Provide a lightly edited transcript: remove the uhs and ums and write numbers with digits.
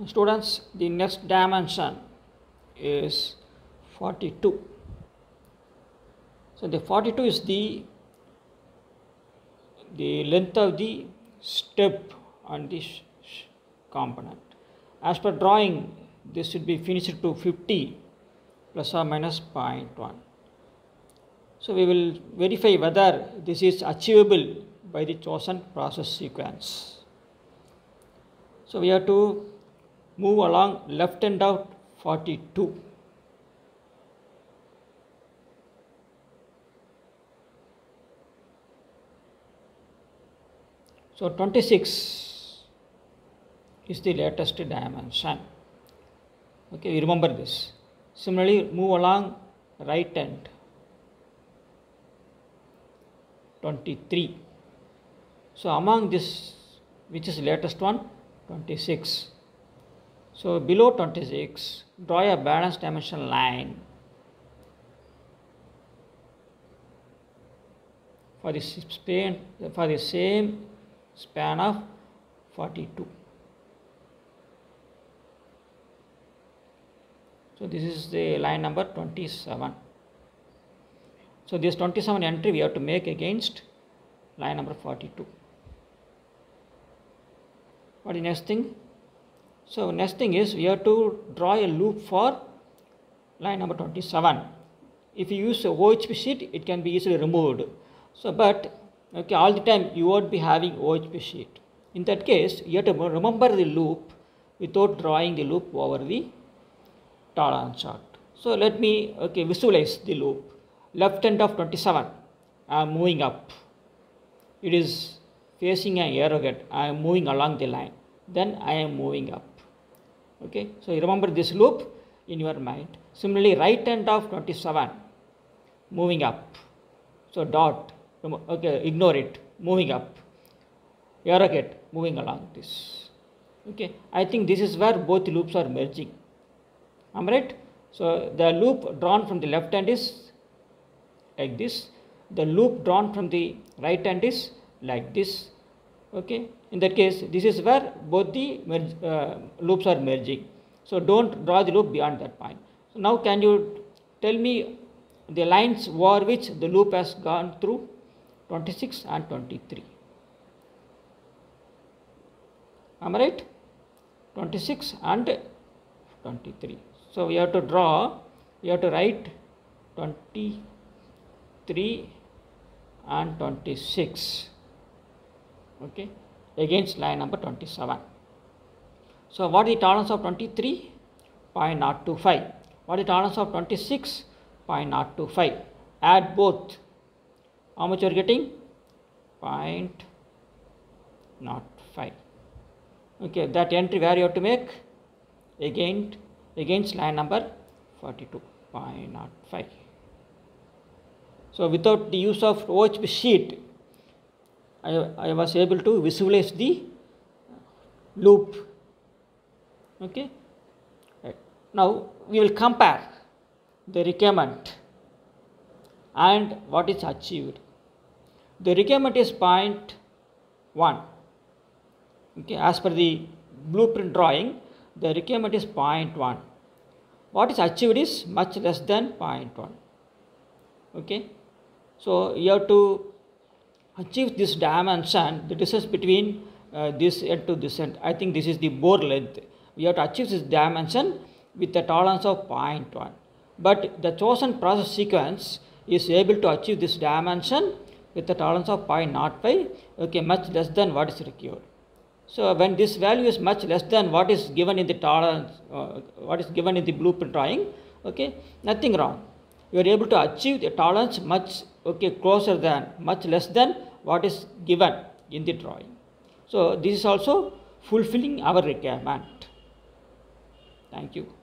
Students, the next dimension is 42. So the 42 is the length of the step on this component. As per drawing, this should be finished to 50 plus or minus 0.1. So we will verify whether this is achievable by the chosen process sequence. So we have to move along left end of 42. So 26 is the latest dimension. Okay, we remember this. Similarly, move along right end 23. So among this, which is latest one? 26. So below 26, draw a balanced dimension line for the same span of 42. So this is the line number 27. So this 27 entry we have to make against line number 42. What is the next thing? So next thing is we have to draw a loop for line number 27. If you use a OHP sheet, it can be easily removed. So but okay, all the time you won't be having OHP sheet. In that case, you have to remember the loop without drawing the loop over the tolerance chart. So let me visualize the loop. Left end of 27, I am moving up. It is facing an arrowhead. I am moving along the line. Then I am moving up. Okay, so you remember this loop in your mind. Similarly, right end of 27, moving up. So dot, okay, ignore it, moving up. Arrowhead, moving along this. Okay, I think this is where both loops are merging. Am I right? So the loop drawn from the left hand is like this. The loop drawn from the right hand is like this. Okay, in that case, this is where both the loops are merging. So don't draw the loop beyond that point. So now can you tell me the lines over which the loop has gone through? 26 and 23. Am I right? 26 and 23. So we have to draw, we have to write 23 and 26. Okay, against line number 27. So what is the tolerance of 23? 0.025. What is the tolerance of 26? 0.025. Add both. How much you are getting? 0.05. Okay, that entry where you have to make? Against line number 42. 0.05. So without the use of OHP sheet, I was able to visualize the loop. Okay. Right. Now we will compare the requirement and what is achieved. The requirement is 0.1. Okay. As per the blueprint drawing, the requirement is 0.1. What is achieved is much less than 0.1. Okay. So you have to achieve this dimension, the distance between this end to this end. I think this is the bore length. We have to achieve this dimension with a tolerance of 0.1. But the chosen process sequence is able to achieve this dimension with a tolerance of 0.05, okay, much less than what is required. So when this value is much less than what is given in the tolerance, what is given in the blueprint drawing, okay, nothing wrong. You are able to achieve the tolerance much closer than, much less than what is given in the drawing. So this is also fulfilling our requirement. Thank you.